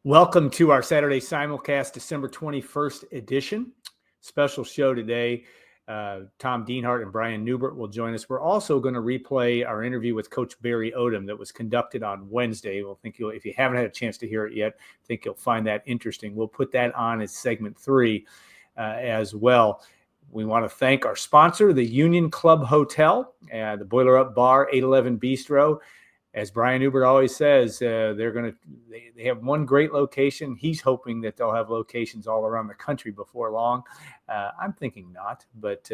Welcome to our Saturday Simulcast, December 21st edition. Special show today. Tom Dienhart and Brian Neubert will join us. We're also going to replay our interview with Coach Barry Odom that was conducted on Wednesday. If you haven't had a chance to hear it yet, I think you'll find that interesting. We'll put that on as segment 3 as well. We want to thank our sponsor, the Union Club Hotel, the Boiler Up Bar, 811 Bistro. As Brian Neubert always says, they have one great location. He's hoping that they'll have locations all around the country before long. I'm thinking not, but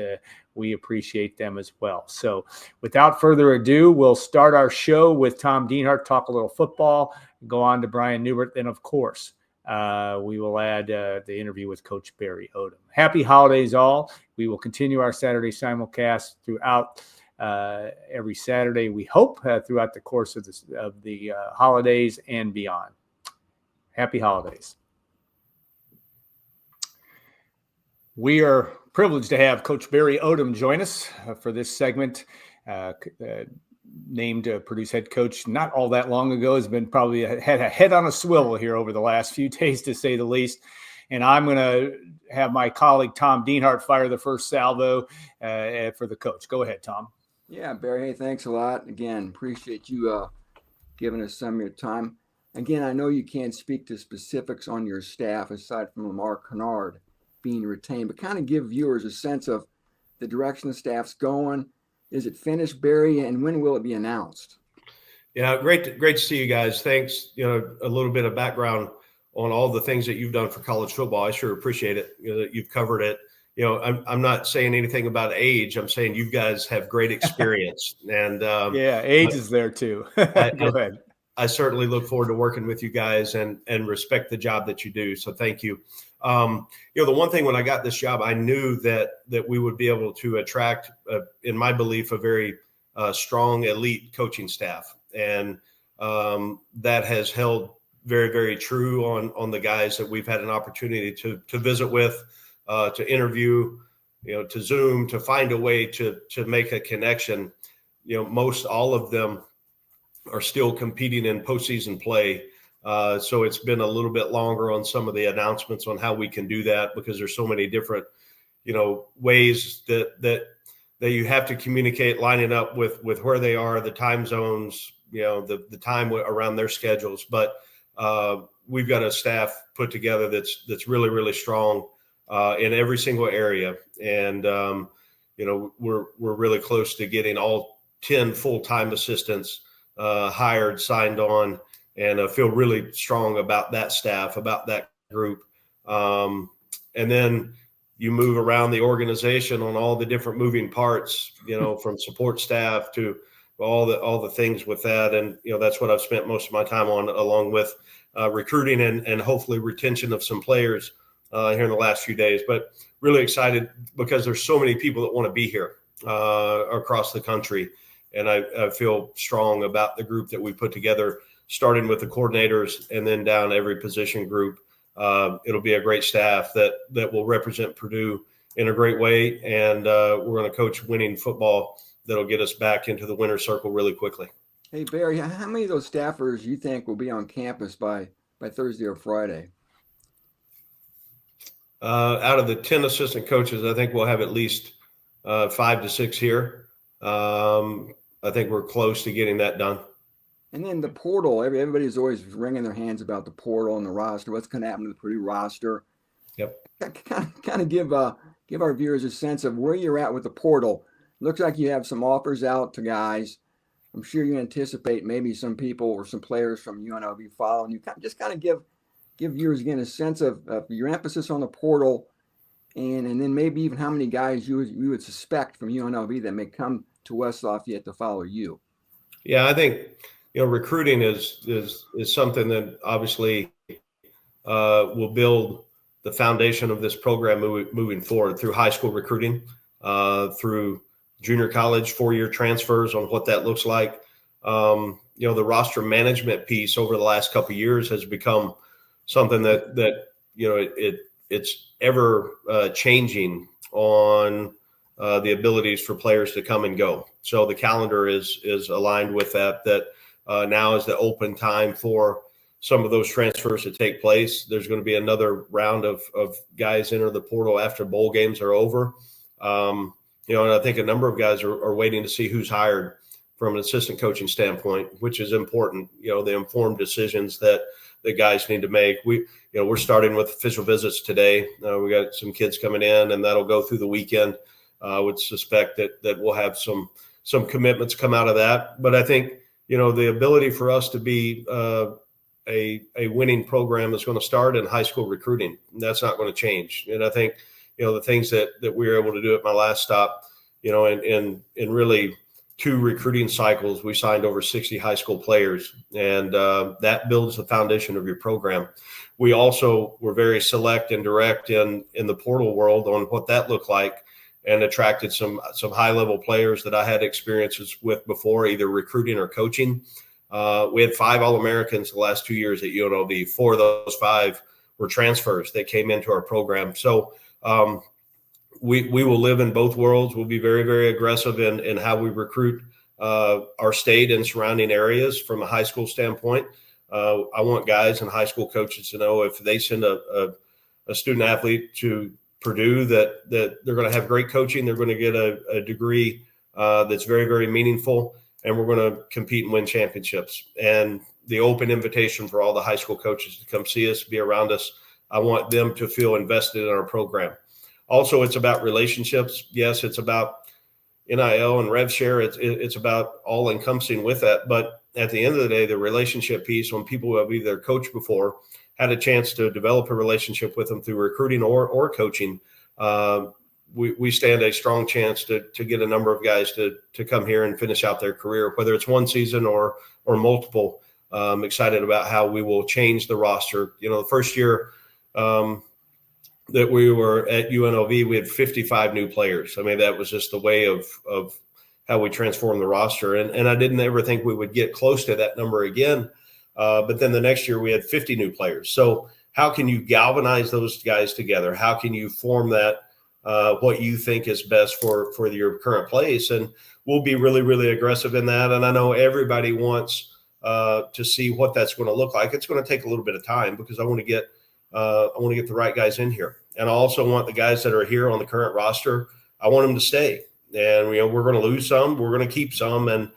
we appreciate them as well. So without further ado, we'll start our show with Tom Dienhart, talk a little football, go on to Brian Neubert. Then, of course, we will add the interview with Coach Barry Odom. Happy holidays all. We will continue our Saturday simulcast throughout every Saturday, we hope, throughout the course of the holidays and beyond. Happy holidays. We are privileged to have Coach Barry Odom join us for this segment. Named Purdue's head coach not all that long ago, has been probably had a head on a swivel here over the last few days, to say the least. And I'm going to have my colleague Tom Dienhart fire the first salvo for the coach. Go ahead, Tom. Yeah, Barry, hey, thanks a lot. Again, appreciate you giving us some of your time. Again, I know you can't speak to specifics on your staff aside from Lamar Kennard being retained, but kind of give viewers a sense of the direction the staff's going. Is it finished, Barry, and when will it be announced? Yeah, great to see you guys. Thanks. A little bit of background on all the things that you've done for college football. I sure appreciate it. That you've covered it. I'm not saying anything about age. I'm saying you guys have great experience. And age is there too. Go ahead. I certainly look forward to working with you guys and respect the job that you do. So thank you. The one thing when I got this job, I knew that we would be able to attract, in my belief, a very strong elite coaching staff. And that has held very, very true on the guys that we've had an opportunity to visit with, to interview, to Zoom, to find a way to make a connection. Most all of them are still competing in postseason play. So it's been a little bit longer on some of the announcements on how we can do that, because there's so many different, ways that you have to communicate, lining up with where they are, the time zones, the time around their schedules. But we've got a staff put together that's really, really strong in every single area. And, we're really close to getting all 10 full-time assistants hired, signed on, and feel really strong about that staff, about that group. And then you move around the organization on all the different moving parts, from support staff to all the things with that. And, that's what I've spent most of my time on, along with recruiting and hopefully retention of some players here in the last few days. But really excited because there's so many people that want to be here across the country. And I feel strong about the group that we put together, starting with the coordinators and then down every position group. It'll be a great staff that will represent Purdue in a great way. And we're going to coach winning football that'll get us back into the winner's circle really quickly. Hey, Barry, how many of those staffers you think will be on campus by Thursday or Friday? Out of the 10 assistant coaches, I think we'll have at least 5 to 6 here. I think we're close to getting that done. And then the portal, everybody's always wringing their hands about the portal and the roster. What's going to happen to the Purdue roster? Yep. Kind of give our viewers a sense of where you're at with the portal. Looks like you have some offers out to guys. I'm sure you anticipate maybe some people or some players from UNLV following you. Just kind of give viewers again a sense of your emphasis on the portal, and then maybe even how many guys you would suspect from UNLV that may come to West Lafayette to follow you. Yeah, I think recruiting is something that obviously will build the foundation of this program moving forward through high school recruiting, through junior college 4-year transfers on what that looks like. The roster management piece over the last couple of years has become something that it's ever changing on the abilities for players to come and go. So the calendar is aligned with that now is the open time for some of those transfers to take place. There's going to be another round of guys enter the portal after bowl games are over. And I think a number of guys are waiting to see who's hired from an assistant coaching standpoint, which is important. The informed decisions that the guys need to make. We're starting with official visits today. We got some kids coming in, and that'll go through the weekend. I would suspect that we'll have some commitments come out of that. But I think the ability for us to be a winning program is going to start in high school recruiting. That's not going to change. And I think, the things that we were able to do at my last stop, in really 2 recruiting cycles, we signed over 60 high school players, and that builds the foundation of your program. We also were very select and direct in the portal world on what that looked like, and attracted some high level players that I had experiences with before, either recruiting or coaching. We had 5 All-Americans the last 2 years at UNLV. 4 of those 5 were transfers that came into our program. So we will live in both worlds. We'll be very, very aggressive in how we recruit our state and surrounding areas from a high school standpoint. I want guys and high school coaches to know if they send a student athlete to Purdue that they're going to have great coaching, they're going to get a degree that's very, very meaningful, and we're going to compete and win championships. And the open invitation for all the high school coaches to come see us, be around us. I want them to feel invested in our program. Also, it's about relationships. Yes, it's about NIL and rev share. It's about all encompassing with that. But at the end of the day, the relationship piece, when people who have either coached before, had a chance to develop a relationship with them through recruiting or coaching, we stand a strong chance to get a number of guys to come here and finish out their career, whether it's one season or multiple. I'm excited about how we will change the roster. The first year that we were at UNLV, we had 55 new players. I mean, that was just the way of how we transformed the roster. And I didn't ever think we would get close to that number again. But then the next year we had 50 new players. So how can you galvanize those guys together? How can you form that, what you think is best for your current place? And we'll be really, really aggressive in that. And I know everybody wants to see what that's going to look like. It's going to take a little bit of time because I want to get the right guys in here. And I also want the guys that are here on the current roster, I want them to stay. And, we're going to lose some, we're going to keep some. And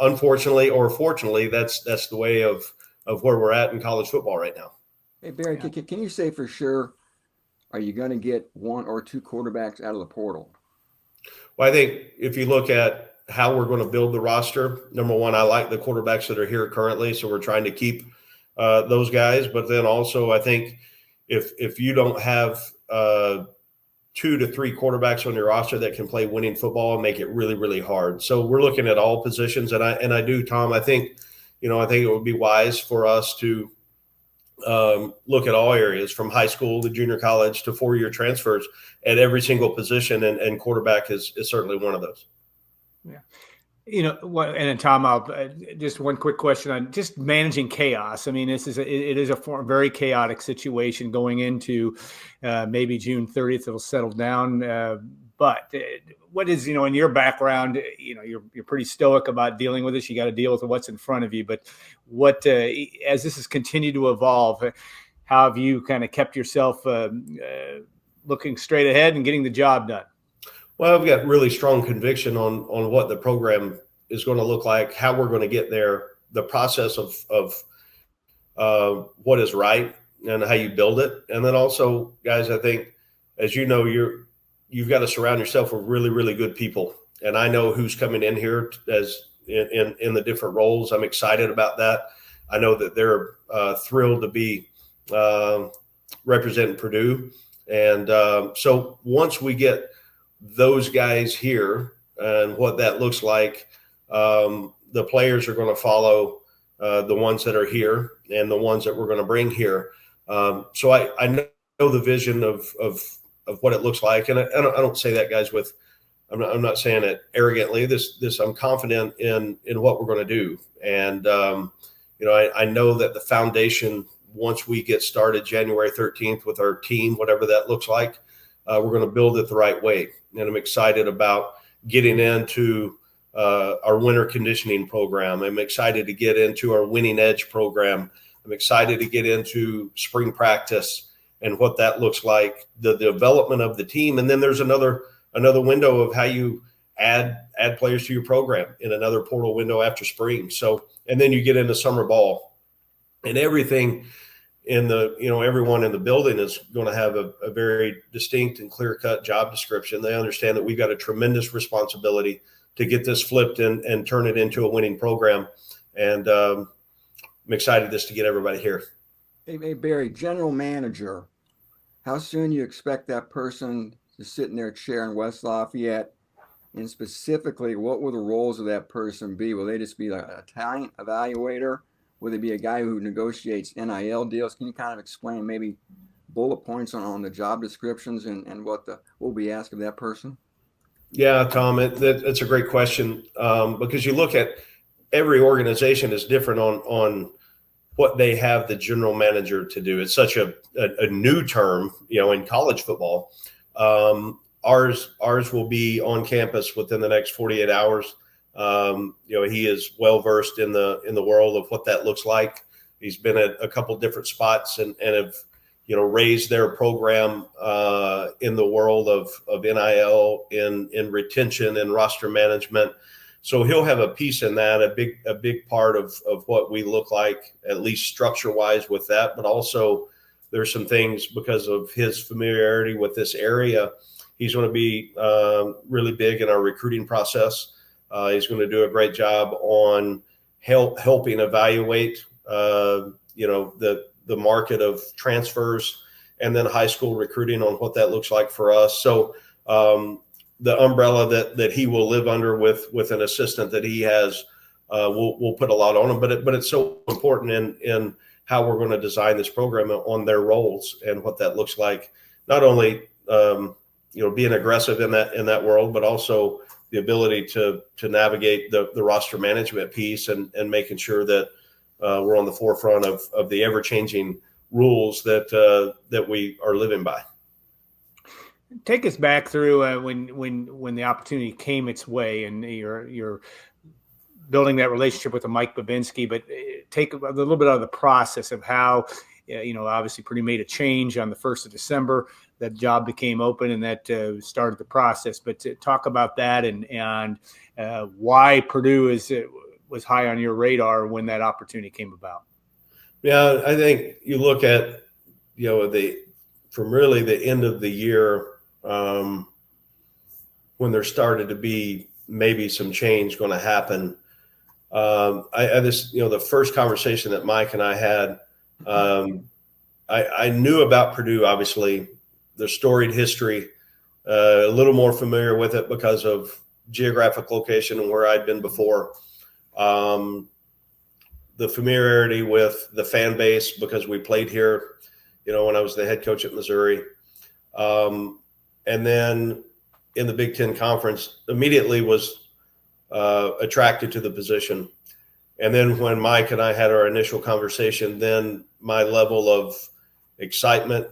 unfortunately or fortunately, that's the way of where we're at in college football right now. Hey, Barry, yeah. Can you say for sure, are you going to get 1 or 2 quarterbacks out of the portal? Well, I think if you look at how we're going to build the roster, number one, I like the quarterbacks that are here currently. So we're trying to keep those guys. But then also I think if you don't have 2 to 3 quarterbacks on your roster that can play winning football and make it really, really hard. So we're looking at all positions. And I do, Tom, I think it would be wise for us to look at all areas from high school to junior college to 4-year transfers at every single position. And quarterback is certainly one of those. Yeah. And then Tom, I'll just one quick question on just managing chaos. I mean, it is a very chaotic situation going into maybe June 30th. It'll settle down. But what is, in your background, you're pretty stoic about dealing with this. You got to deal with what's in front of you. But what, as this has continued to evolve, how have you kind of kept yourself looking straight ahead and getting the job done? Well, I've got really strong conviction on what the program is going to look like, how we're going to get there, the process of what is right and how you build it. And then also, guys, I think, as you know, you've got to surround yourself with really, really good people. And I know who's coming in here as in the different roles. I'm excited about that. I know that they're thrilled to be representing Purdue. And so once we get those guys here and what that looks like, the players are going to follow the ones that are here and the ones that we're going to bring here. So I know the vision of what it looks like. And I don't say that, guys, I'm not saying it arrogantly. This I'm confident in what we're going to do. And, I know that the foundation, once we get started January 13th with our team, whatever that looks like, we're going to build it the right way. And I'm excited about getting into our winter conditioning program. I'm excited to get into our winning edge program. I'm excited to get into spring practice and what that looks like, the development of the team. And then there's another window of how you add players to your program in another portal window after spring. So, and then you get into summer ball, and everything in the, everyone in the building is going to have a very distinct and clear-cut job description. They understand that we've got a tremendous responsibility to get this flipped and turn it into a winning program. And I'm excited just to get everybody here. Hey, Barry, general manager, how soon do you expect that person to sit in their chair in West Lafayette? And specifically, what will the roles of that person be? Will they just be like a talent evaluator? Will they be a guy who negotiates NIL deals? Can you kind of explain maybe bullet points on the job descriptions and what will be asked of that person? Yeah, Tom, that's a great question, because you look at every organization is different on what they have the general manager to do. It's such a new term, in college football. Ours will be on campus within the next 48 hours. He is well versed in the world of what that looks like. He's been at a couple different spots and have raised their program in the world of NIL, in retention and roster management. So he'll have a piece in that, a big part of what we look like, at least structure wise with that. But also there's some things because of his familiarity with this area. He's going to be really big in our recruiting process. He's going to do a great job on helping evaluate, the market of transfers and then high school recruiting on what that looks like for us. So the umbrella that he will live under with an assistant that he has, we'll put a lot on him. But it's so important in how we're going to design this program on their roles and what that looks like. Not only being aggressive in that world, but also the ability to navigate the roster management piece and making sure that we're on the forefront of the ever-changing rules that we are living by. Take us back through when the opportunity came its way, and you're building that relationship with Mike Babinski. But take a little bit out of the process of how, obviously Purdue made a change on the 1st of December. That job became open, and that started the process. But to talk about that and why Purdue was high on your radar when that opportunity came about. Yeah, I think you look at from really the end of the year, when there started to be maybe some change going to happen. I just the first conversation that Mike and I had, I knew about Purdue, obviously, their storied history, a little more familiar with it because of geographic location and where I'd been before. The familiarity with the fan base because we played here, when I was the head coach at Missouri. And then in the Big Ten Conference, immediately was attracted to the position. And then when Mike and I had our initial conversation, then my level of excitement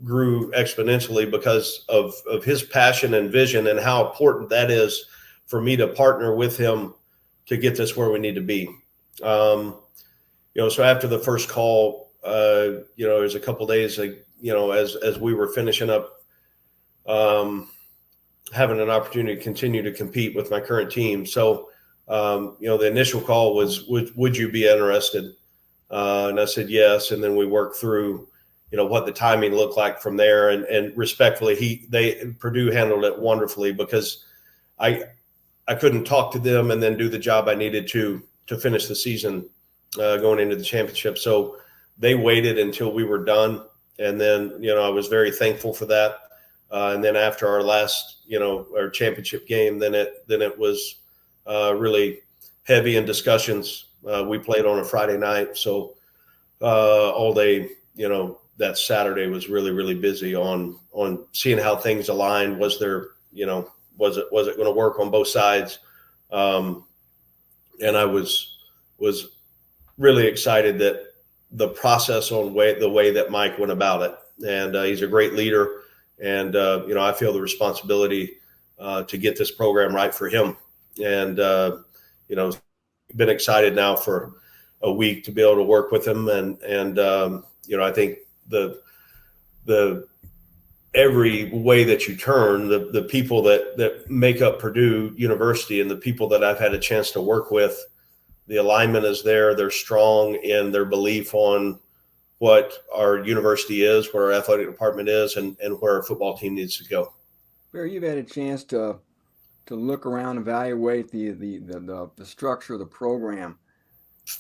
grew exponentially because of his passion and vision and how important that is for me to partner with him to get this where we need to be. So after the first call, it was a couple of days, as we were finishing up, having an opportunity to continue to compete with my current team. So, the initial call was, would you be interested? And I said, yes. And then we worked through, what the timing looked like from there. And respectfully, Purdue handled it wonderfully because I couldn't talk to them and then do the job I needed to finish the season going into the championship. So they waited until we were done. And then, I was very thankful for that. And then after our last, our championship game, then it was really heavy in discussions. We played on a Friday night. So all day, that Saturday was really, really busy on seeing how things aligned. Was there, was it going to work on both sides? And I was really excited that the process on the way that Mike went about it. And he's a great leader. And, I feel the responsibility to get this program right for him. And, been excited now for a week to be able to work with him. And I think the every way that you turn, the people that make up Purdue University and the people that I've had a chance to work with, the alignment is there. They're strong in their belief on what our university is, what our athletic department is, and where our football team needs to go. Barry, you've had a chance to look around, evaluate the structure of the program.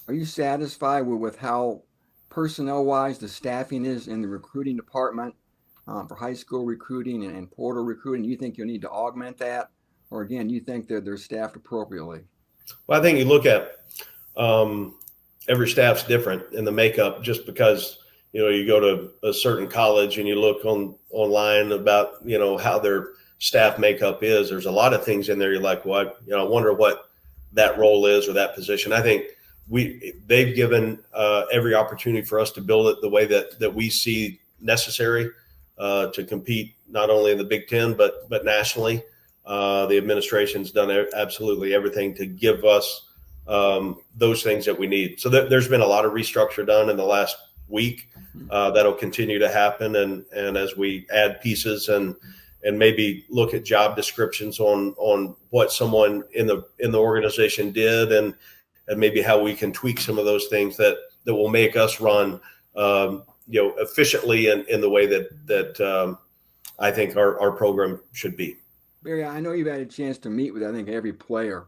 Are you satisfied with how personnel-wise the staffing is in the recruiting department for high school recruiting and portal recruiting? Do you think you'll need to augment that? Or again, do you think that they're staffed appropriately? Well, I think you look at every staff's different in the makeup. Just because you go to a certain college and you look online about how their staff makeup is, there's a lot of things in there you're like, what I wonder what that role is or that position. I think they've given every opportunity for us to build it the way that we see necessary to compete not only in the Big Ten but nationally. The administration's done absolutely everything to give us those things that we need. So there's been a lot of restructure done in the last week. That'll continue to happen, and as we add pieces and maybe look at job descriptions on what someone in the organization did, and maybe how we can tweak some of those things that will make us run efficiently in the way that I think our program should be. Barry, I know you've had a chance to meet with, I think, every player.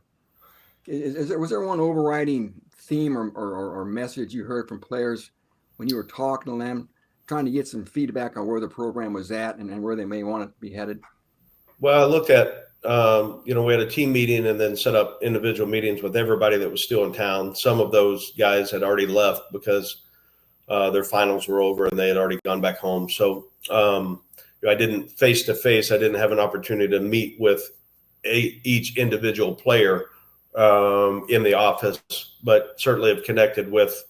Was there one overriding theme or message you heard from players when you were talking to them, trying to get some feedback on where the program was at and where they may want to be headed? Well, I looked at, we had a team meeting and then set up individual meetings with everybody that was still in town. Some of those guys had already left because their finals were over and they had already gone back home. So I didn't face-to-face. I didn't have an opportunity to meet with each individual player in the office, but certainly have connected with,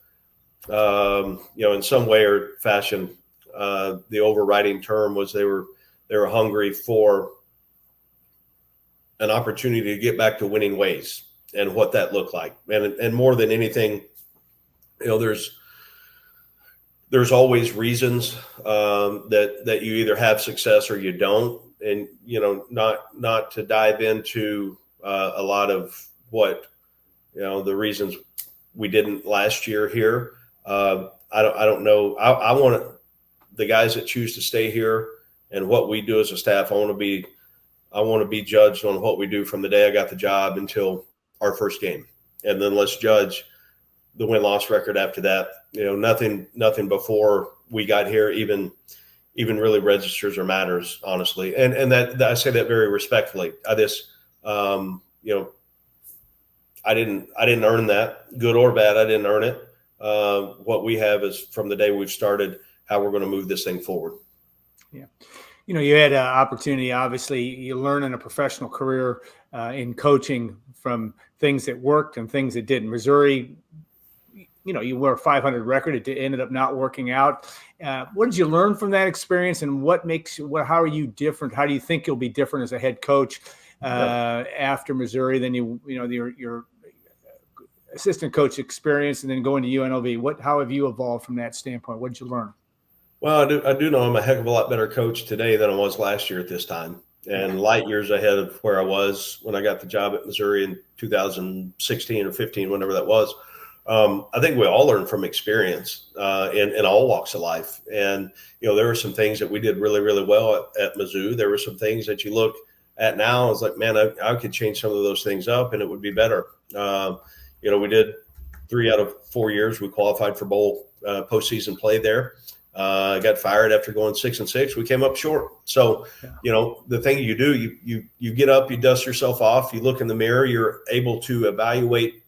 in some way or fashion. The overriding term was they were hungry for an opportunity to get back to winning ways and what that looked like. And more than anything, there's always reasons that you either have success or you don't. And, not to dive into a lot of what, the reasons we didn't last year here. I don't know. I want the guys that choose to stay here and what we do as a staff. I want to be judged on what we do from the day I got the job until our first game. And then let's judge the win-loss record after that. Nothing before we got here even really registers or matters, honestly. And that I say that very respectfully. I just, I didn't earn that, good or bad. I didn't earn it. What we have is from the day we've started, how we're going to move this thing forward. Yeah. You had an opportunity, obviously, you learn in a professional career in coaching from things that worked and things that didn't. Missouri, you were a 500 record. It ended up not working out. What did you learn from that experience, and how are you different? How do you think you'll be different as a head coach after Missouri than your assistant coach experience and then going to UNLV? How have you evolved from that standpoint? What did you learn? Well, I do know I'm a heck of a lot better coach today than I was last year at this time, and light years ahead of where I was when I got the job at Missouri in 2016 or 15, whenever that was. I think we all learn from experience in all walks of life. And, there were some things that we did really, really well at Mizzou. There were some things that you look at now, it's like, man, I could change some of those things up and it would be better. We did 3 out of 4 years. We qualified for bowl postseason play there. I got fired after going 6-6. We came up short. So, the thing you do, you get up, you dust yourself off, you look in the mirror, you're able to evaluate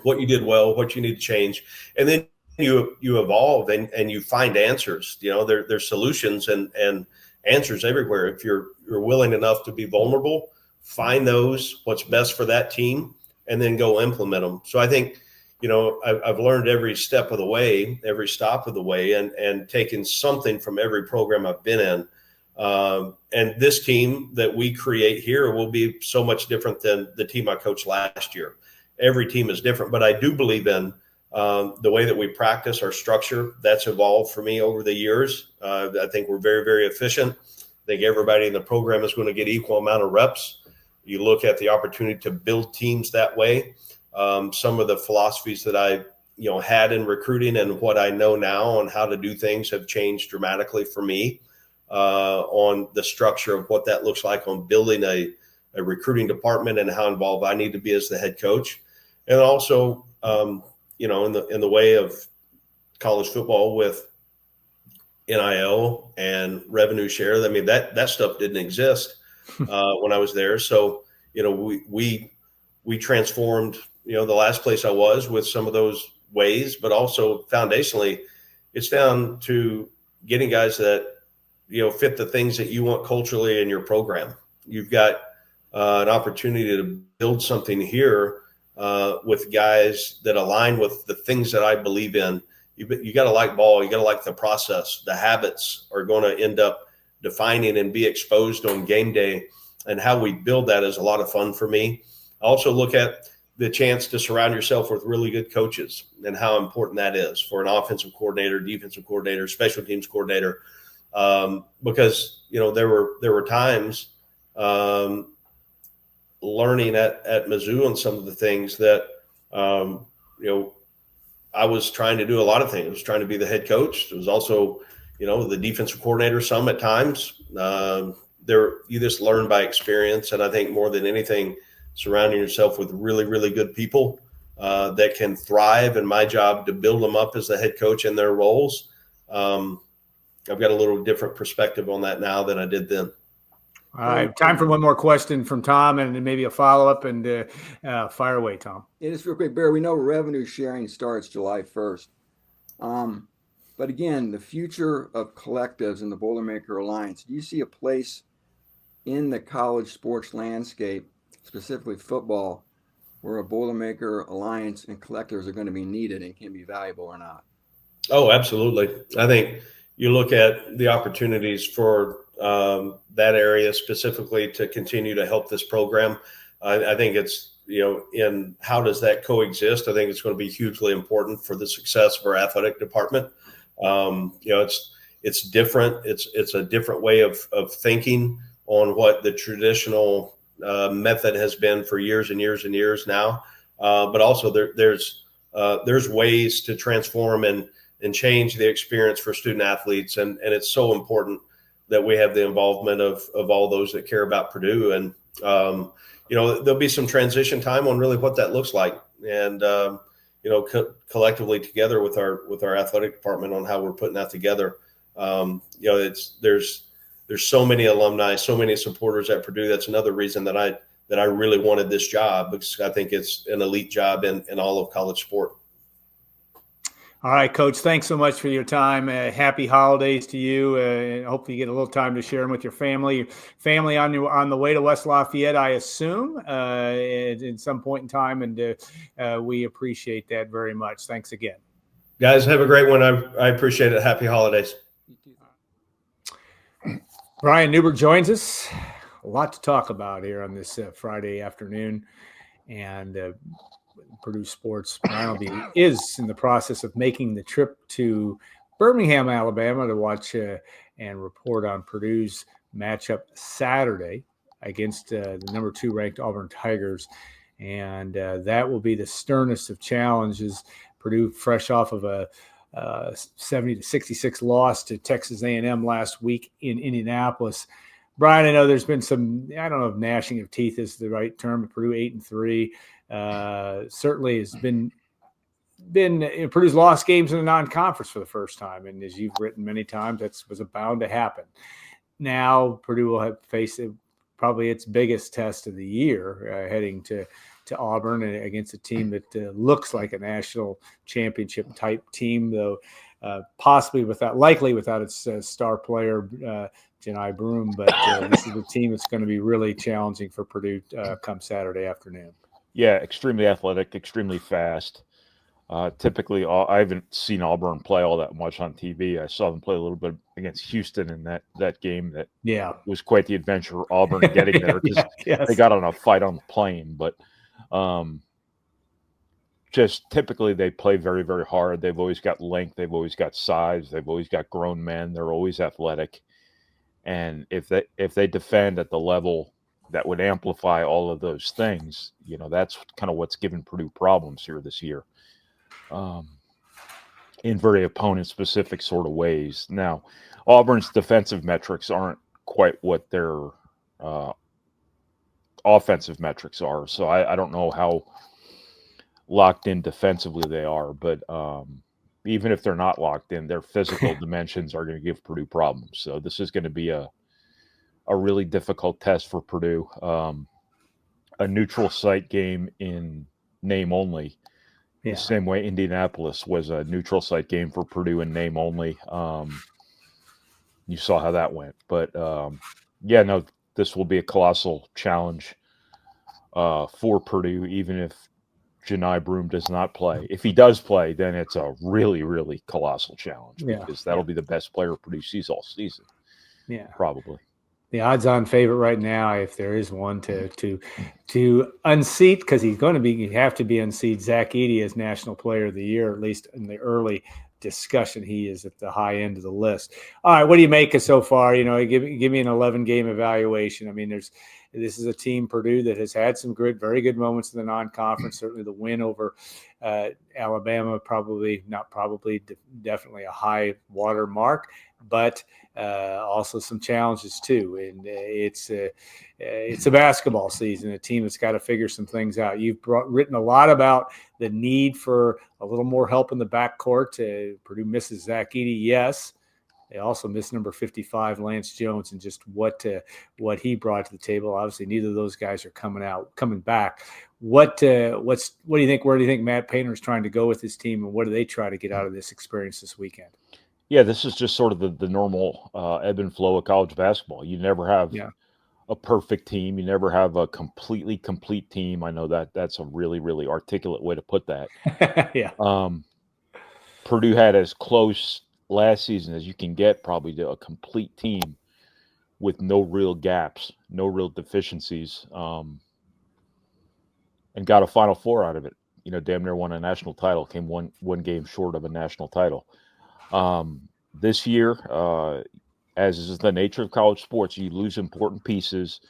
what you did well, what you need to change. And then you evolve and you find answers. There's solutions and answers everywhere. If you're willing enough to be vulnerable, find what's best for that team, and then go implement them. So I think, I've learned every step of the way, every stop of the way, and taken something from every program I've been in. And this team that we create here will be so much different than the team I coached last year. Every team is different, but I do believe in the way that we practice our structure. That's evolved for me over the years. I think we're very, very efficient. I think everybody in the program is going to get equal amount of reps. You look at the opportunity to build teams that way. Some of the philosophies that I had in recruiting and what I know now on how to do things have changed dramatically for me on the structure of what that looks like on building a recruiting department and how involved I need to be as the head coach. And also, in the way of college football with NIL and revenue share. I mean, that stuff didn't exist when I was there. So, we transformed, the last place I was with some of those ways, but also foundationally, it's down to getting guys that, fit the things that you want culturally in your program. You've got an opportunity to build something here with guys that align with the things that I believe in. You got to like ball. You got to like the process. The habits are going to end up defining and be exposed on game day, and how we build that is a lot of fun for me. I also look at the chance to surround yourself with really good coaches and how important that is for an offensive coordinator, defensive coordinator, special teams coordinator, because there were times learning at Mizzou on some of the things that I was trying to do a lot of things. I was trying to be the head coach. It was also, the defensive coordinator some at times. You just learn by experience. And I think more than anything, surrounding yourself with really, really good people that can thrive. And my job to build them up as the head coach in their roles. I've got a little different perspective on that now than I did then. All right, time for one more question from Tom and then maybe a follow-up, and fire away, Tom. Yeah, just real quick, Barry, we know revenue sharing starts July 1st. But again, the future of collectives in the Boilermaker Alliance, do you see a place in the college sports landscape, specifically football, where a Boilermaker Alliance and collectives are going to be needed and can be valuable or not? Oh, absolutely. I think you look at the opportunities for that area specifically to continue to help this program. I think it's, in how does that coexist? I think it's going to be hugely important for the success of our athletic department. It's different. It's a different way of thinking on what the traditional method has been for years and years and years now. But also there's ways to transform and change the experience for student athletes. And it's so important that we have the involvement of all those that care about Purdue. And, there'll be some transition time on really what that looks like. And, collectively together with our athletic department on how we're putting that together. There's so many alumni, so many supporters at Purdue. That's another reason that I really wanted this job, because I think it's an elite job in all of college sport. All right, Coach, thanks so much for your time. Happy holidays to you. And hopefully you get a little time to share them with your family. Your family on the way to West Lafayette, I assume, at some point in time. And we appreciate that very much. Thanks again. Guys, have a great one. I appreciate it. Happy holidays. Brian Neubert joins us. A lot to talk about here on this Friday afternoon. And Purdue Sports is in the process of making the trip to Birmingham, Alabama to watch and report on Purdue's matchup Saturday against the number 2 ranked Auburn Tigers. And that will be the sternest of challenges. Purdue fresh off of a 70-66 loss to Texas A&M last week in Indianapolis. Brian, I know there's been some, I don't know if gnashing of teeth is the right term, but Purdue 8-3. Certainly has been Purdue's lost games in the non-conference for the first time. And as you've written many times, that was bound to happen. Now Purdue will have faced probably its biggest test of the year, heading to Auburn against a team that looks like a national championship type team, though likely without its star player, Janai Broom. But this is a team that's going to be really challenging for Purdue come Saturday afternoon. Yeah, extremely athletic, extremely fast. Typically, I haven't seen Auburn play all that much on TV. I saw them play a little bit against Houston in that game. That was quite the adventure. Auburn getting there because they got on a fight on the plane. But just typically, they play very, very hard. They've always got length. They've always got size. They've always got grown men. They're always athletic. And if they defend at the level that would amplify all of those things, that's kind of what's given Purdue problems here this year. In very opponent-specific sort of ways. Now, Auburn's defensive metrics aren't quite what their offensive metrics are, so I don't know how locked in defensively they are, but even if they're not locked in, their physical dimensions are going to give Purdue problems. So this is going to be a really difficult test for Purdue. A neutral site game in name only. The same way Indianapolis was a neutral site game for Purdue in name only. You saw how that went. But, this will be a colossal challenge for Purdue, even if Janai Broome does not play. If he does play, then it's a really, really colossal challenge because that'll be the best player Purdue sees all season. Yeah, probably. The odds-on favorite right now, if there is one, to unseat, because he's going to be, you have to be unseat Zach Edey as National Player of the Year, at least in the early discussion. He is at the high end of the list. All right, what do you make of so far? Give me an 11-game evaluation. I mean, this is a team, Purdue, that has had some very good moments in the non-conference. Certainly the win over Alabama, definitely a high water mark, but also some challenges too. And it's a basketball season, a team that's got to figure some things out. You've written a lot about the need for a little more help in the backcourt. Purdue misses Zach Edey, yes. They also missed number 55, Lance Jones, and just what he brought to the table. Obviously, neither of those guys are coming back. What do you think? Where do you think Matt Painter is trying to go with his team, and what do they try to get out of this experience this weekend? Yeah, this is just sort of the normal ebb and flow of college basketball. You never have a perfect team. You never have a completely complete team. I know that's a really, really articulate way to put that. Purdue had as close last season as you can get probably to a complete team with no real gaps, no real deficiencies, and got a Final Four out of it. Damn near won a national title, came one game short of a national title. This year, as is the nature of college sports, you lose important pieces.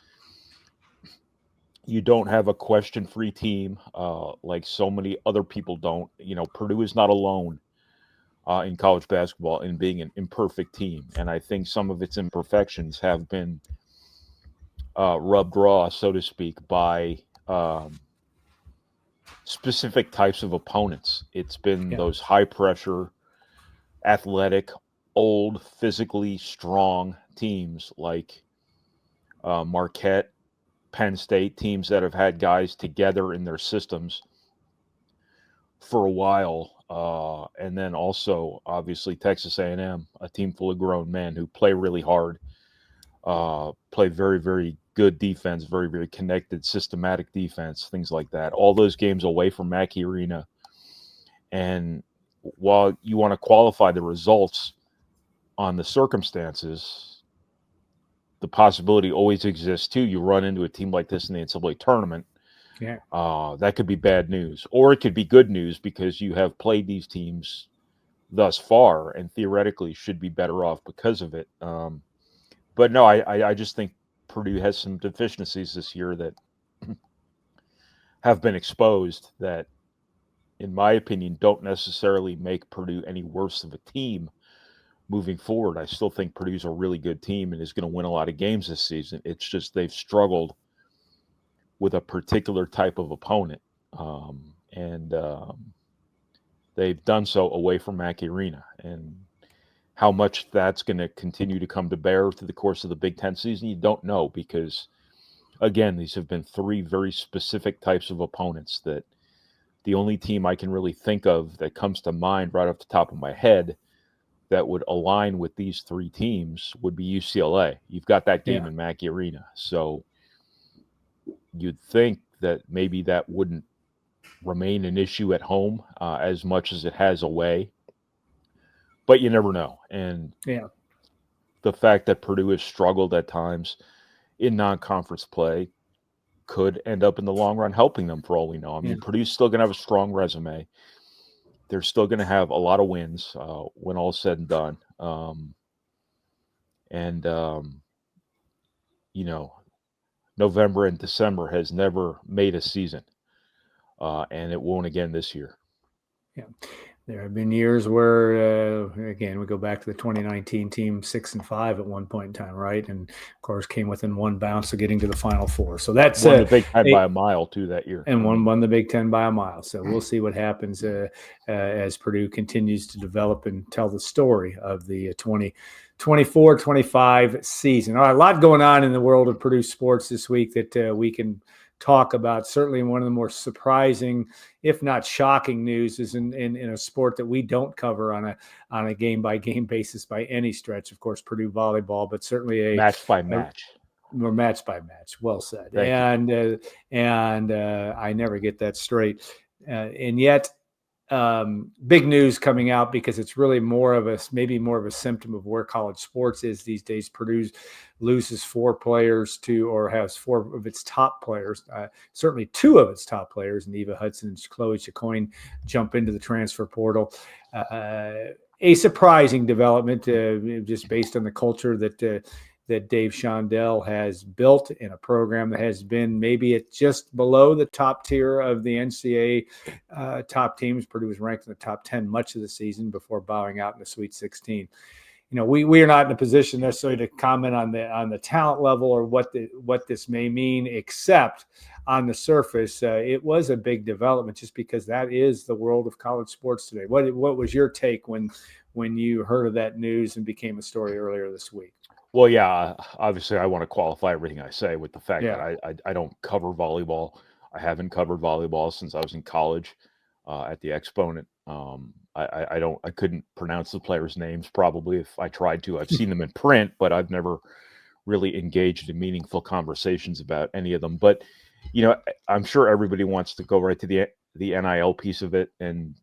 You don't have a question-free team like so many other people don't. Purdue is not alone in college basketball in being an imperfect team. And I think some of its imperfections have been rubbed raw, so to speak, by specific types of opponents. It's been those high-pressure, athletic, old, physically strong teams like Marquette, Penn State, teams that have had guys together in their systems for a while, and then also obviously Texas A&M, a team full of grown men who play really hard, play very, very good defense, very, very connected, systematic defense, things like that. All those games away from Mackey Arena. And while you want to qualify the results on the circumstances, the possibility always exists too. You run into a team like this in the NCAA tournament. That could be bad news, or it could be good news because you have played these teams thus far and theoretically should be better off because of it. But no, I just think Purdue has some deficiencies this year that have been exposed that, in my opinion, don't necessarily make Purdue any worse of a team moving forward. I still think Purdue's a really good team and is going to win a lot of games this season. It's just they've struggled with a particular type of opponent, and they've done so away from Mackey Arena. And how much that's going to continue to come to bear through the course of the Big Ten season, you don't know, because, again, these have been three very specific types of opponents that the only team I can really think of that comes to mind right off the top of my head that would align with these three teams would be UCLA. You've got that game in Mackey Arena. So you'd think that maybe that wouldn't remain an issue at home as much as it has away. But you never know. And the fact that Purdue has struggled at times in non-conference play could end up in the long run helping them for all we know. I mean, Purdue's still going to have a strong resume. They're still going to have a lot of wins when all's said and done. November and December has never made a season, and it won't again this year. Yeah. There have been years where, again, we go back to the 2019 team, 6-5 at one point in time, right? And of course, came within one bounce of getting to the Final Four. So that's won the Big Ten by a mile too that year, and won the Big Ten by a mile. So we'll see what happens as Purdue continues to develop and tell the story of the 2024-25 season. All right, a lot going on in the world of Purdue sports this week that we can talk about. Certainly one of the more surprising, if not shocking, news is in a sport that we don't cover on a game-by-game basis by any stretch. Of course, Purdue volleyball, but certainly match by match. Or match by match. Well said. Thank you. I never get that straight. And yet, big news coming out because it's really maybe more of a symptom of where college sports is these days. Purdue loses 4 players or has 4 of its top players, certainly 2 of its top players, Neva Hudson and Chloe Chacoin, jump into the transfer portal. A surprising development, just based on the culture that Dave Shondell has built in a program that has been maybe at just below the top tier of the NCAA top teams. Purdue was ranked in the top 10 much of the season before bowing out in the Sweet 16. We are not in a position necessarily to comment on the talent level or what this may mean, except on the surface, it was a big development just because that is the world of college sports today. What was your take when you heard of that news and became a story earlier this week? Well, yeah, obviously I want to qualify everything I say with the fact that I don't cover volleyball. I haven't covered volleyball since I was in college at the Exponent. I couldn't pronounce the players' names probably if I tried to. I've seen them in print, but I've never really engaged in meaningful conversations about any of them. But, I'm sure everybody wants to go right to the NIL piece of it, and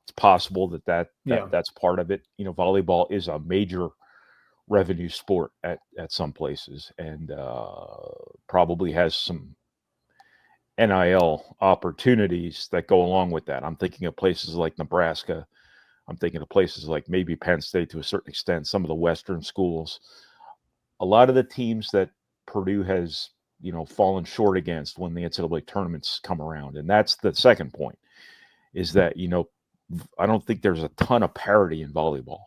it's possible that's part of it. Volleyball is a major revenue sport at some places, and probably has some NIL opportunities that go along with that. I'm thinking of places like Nebraska. I'm thinking of places like maybe Penn State to a certain extent, some of the Western schools. A lot of the teams that Purdue has, fallen short against when the NCAA tournaments come around. And that's the second point, is that, I don't think there's a ton of parity in volleyball.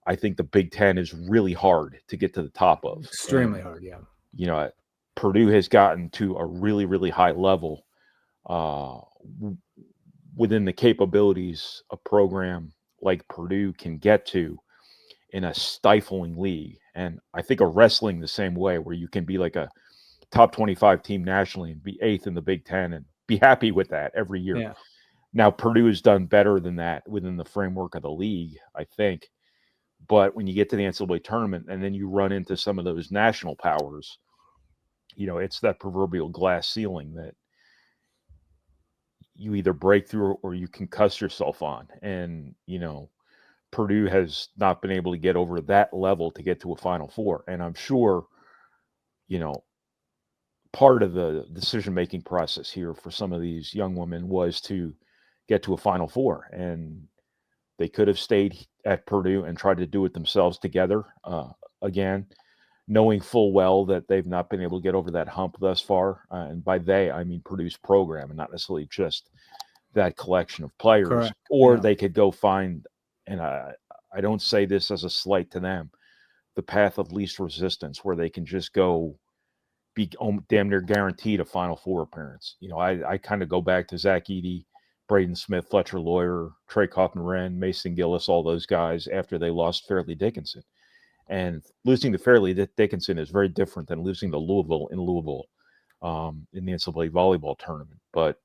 I think the Big Ten is really hard to get to the top of. Extremely hard, yeah. Purdue has gotten to a really, really high level within the capabilities a program like Purdue can get to in a stifling league. And I think of wrestling the same way, where you can be like a top 25 team nationally and be 8th in the Big Ten and be happy with that every year. Yeah. Now, Purdue has done better than that within the framework of the league, I think. But when you get to the NCAA tournament and then you run into some of those national powers, it's that proverbial glass ceiling that you either break through or you concuss yourself on. And, Purdue has not been able to get over that level to get to a Final Four. And I'm sure, part of the decision-making process here for some of these young women was to get to a Final Four. And they could have stayed at Purdue and tried to do it themselves together again, knowing full well that they've not been able to get over that hump thus far. And by they, I mean Purdue's program, and not necessarily just that collection of players. Correct. Or they could go find, and I don't say this as a slight to them, the path of least resistance, where they can just go be damn near guaranteed a Final Four appearance. I kind of go back to Zach Edey, Braden Smith, Fletcher Lawyer, Trey Kaufman-Wren, Mason Gillis, all those guys after they lost Fairleigh Dickinson. And losing to Fairleigh Dickinson is very different than losing to Louisville in the NCAA volleyball tournament. But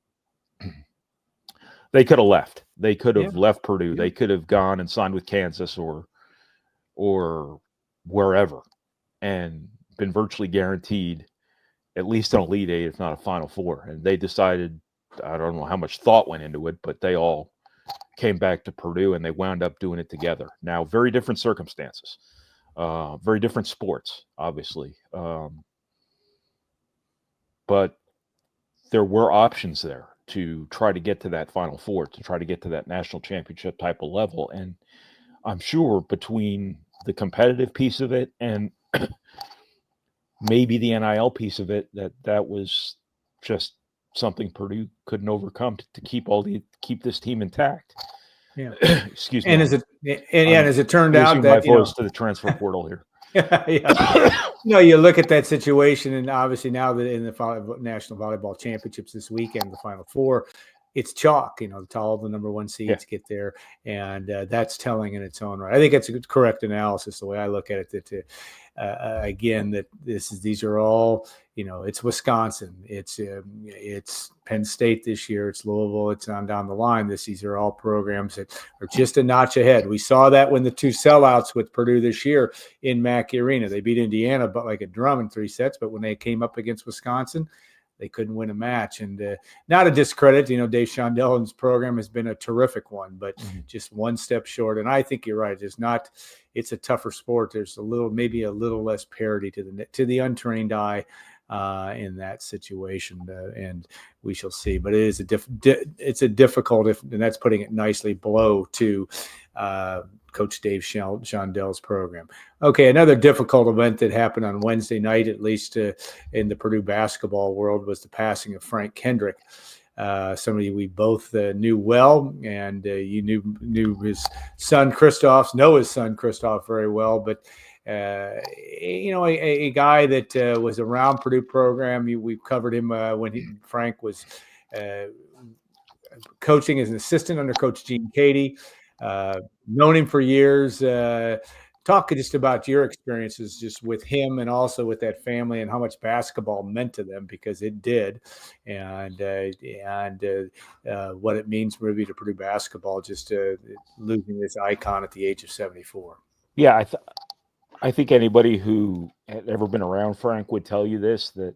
they could have left. They could have left Purdue. Yeah. They could have gone and signed with Kansas or wherever and been virtually guaranteed at least an Elite Eight, if not a Final Four. And they decided I don't know how much thought went into it, but they all came back to Purdue and they wound up doing it together. Now, very different circumstances, very different sports, obviously. But there were options there to try to get to that Final Four, to try to get to that national championship type of level. And I'm sure between the competitive piece of it and maybe the NIL piece of it, that was just something Purdue couldn't overcome to keep this team intact. Yeah. Excuse me. And as it turned out that that my voice to the transfer portal here. Yeah. You look at that situation, and obviously now that in the National Volleyball Championships this weekend, the Final Four, it's chalk. All the number one seeds get there, and that's telling in its own right. I think that's a correct analysis, the way I look at it. That again, that these are all, it's Wisconsin, it's Penn State this year, it's Louisville, it's on down the line. These are all programs that are just a notch ahead. We saw that when the two sellouts with Purdue this year in Mackey Arena, they beat Indiana, but like a drum in 3 sets. But when they came up against Wisconsin, they couldn't win a match. And not a discredit, Dave Shondel's program has been a terrific one, but just one step short. And I think you're right. It's a tougher sport. There's maybe a little less parity to the untrained eye in that situation, and we shall see. But it is it's a difficult, and that's putting it nicely, blow to Coach Dave Shondel's program. Okay, another difficult event that happened on Wednesday night, at least in the Purdue basketball world, was the passing of Frank Kendrick. Somebody we both knew well, and you knew his son Christoph, very well, but a guy that was around Purdue program. We've covered him when Frank was coaching as an assistant under Coach Gene Cady. Known him for years. Talk just about your experiences just with him and also with that family and how much basketball meant to them, because it did, and what it means maybe to Purdue basketball, just losing this icon at the age of 74. Yeah, I think anybody who had ever been around Frank would tell you this, that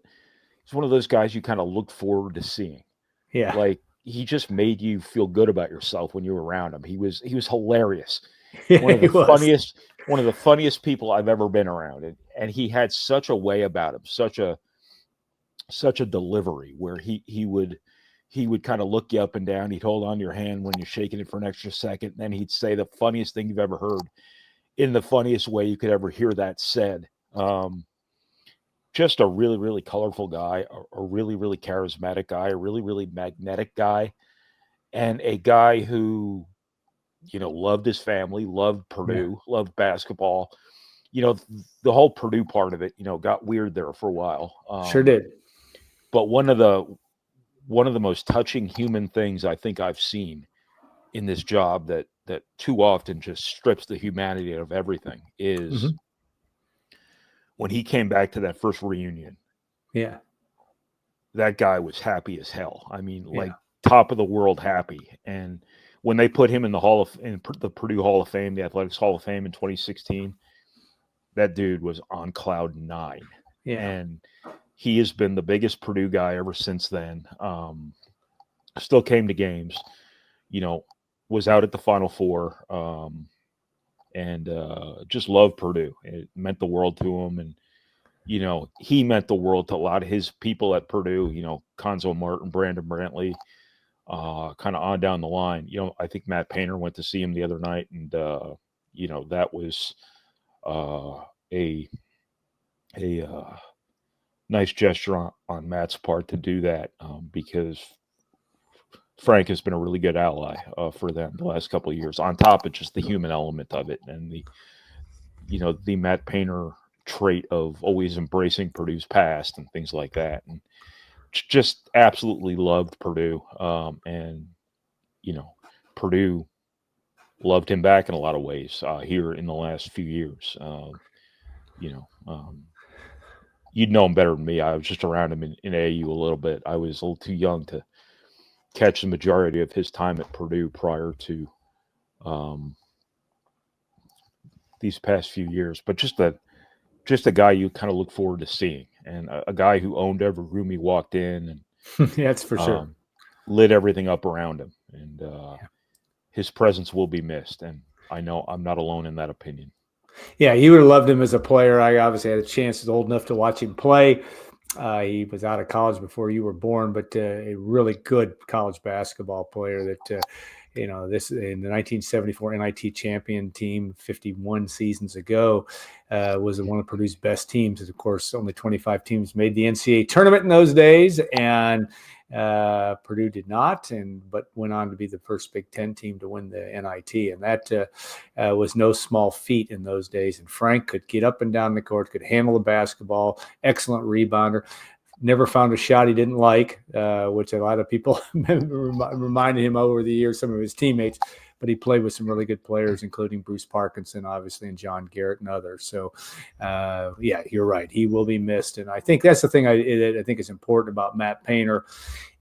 he's one of those guys you kind of look forward to seeing. Yeah. Like, he just made you feel good about yourself when you were around him. He was hilarious. Yeah, one of the funniest people I've ever been around. And he had such a way about him, such a delivery, where he would kind of look you up and down. He'd hold on to your hand when you're shaking it for an extra second. And then he'd say the funniest thing you've ever heard in the funniest way you could ever hear that said. Just a really, really colorful guy, a really, really charismatic guy, a really, really magnetic guy, and a guy who, loved his family, loved Purdue, loved basketball. The whole Purdue part of it, got weird there for a while. Sure did. But one of the most touching human things I think I've seen in this job that too often just strips the humanity out of everything is when he came back to that first reunion. Yeah. That guy was happy as hell. I mean, like top of the world happy. And when they put him in the Purdue Hall of Fame, the Athletics Hall of Fame in 2016, that dude was on cloud 9. Yeah. And he has been the biggest Purdue guy ever since then. Still came to games, was out at the Final Four, and just loved Purdue. It meant the world to him. And, he meant the world to a lot of his people at Purdue, Conzo Martin, Brandon Brantley, kind of on down the line. I think Matt Painter went to see him the other night, and, that was a nice gesture on Matt's part to do that, because Frank has been a really good ally for them the last couple of years, on top of just the human element of it and the Matt Painter trait of always embracing Purdue's past and things like that. And just absolutely loved Purdue. And Purdue loved him back in a lot of ways here in the last few years. You'd know him better than me. I was just around him in AAU a little bit. I was a little too young to catch the majority of his time at Purdue prior to these past few years, but just a guy you kind of look forward to seeing, and a guy who owned every room he walked in. And that's for sure. lit everything up around him, and his presence will be missed. And I know I'm not alone in that opinion. Yeah, you would have loved him as a player. I obviously had a chance, was old enough to watch him play. He was out of college before you were born, but a really good college basketball player that, this in the 1974 NIT champion team 51 seasons ago was one of Purdue's best teams. Of course, only 25 teams made the NCAA tournament in those days, and Purdue did not, but went on to be the first Big Ten team to win the NIT, and that was no small feat in those days. And Frank could get up and down the court, could handle the basketball, excellent rebounder. Never found a shot he didn't like, which a lot of people reminded him over the years, some of his teammates. But he played with some really good players, including Bruce Parkinson, obviously, and John Garrett and others. So, yeah, you're right. He will be missed. And I think that's the thing I think is important about Matt Painter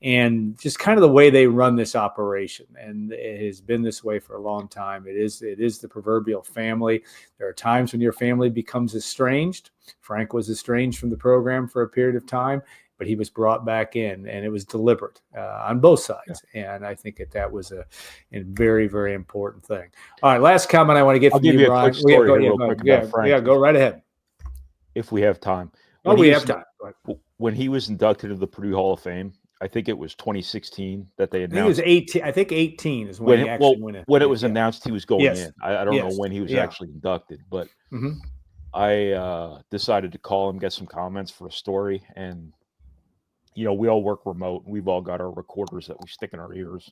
and just kind of the way they run this operation. And it has been this way for a long time. It is the proverbial family. There are times when your family becomes estranged. Frank was estranged from the program for a period of time, but he was brought back in, and it was deliberate on both sides. Yeah. And I think that was a very, very important thing. All right, last comment I want to get I'll from give you a Brian. quick story real quick about Frank. Yeah, go right ahead. If we have time. We have time. When he was inducted into the Purdue Hall of Fame, I think it was 2016 that they announced. I think it was 18. I think 18 is when he actually went in. When it was announced he was going yes. in. I don't know when he was actually inducted, but I decided to call him, get some comments for a story. And, we all work remote. We've all got our recorders that we stick in our ears.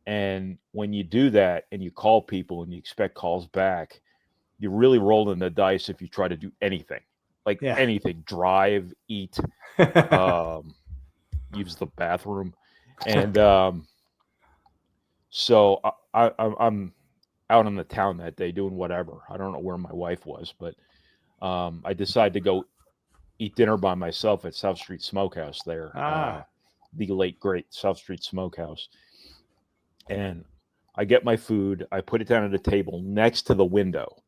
And when you do that and you call people and you expect calls back, you're really rolling the dice if you try to do anything. Anything, drive, eat, use the bathroom. And so I'm out in the town that day doing whatever. I don't know where my wife was, but I decided to go eat dinner by myself at South Street Smokehouse there. The late, great South Street Smokehouse. And I get my food. I put it down at a table next to the window.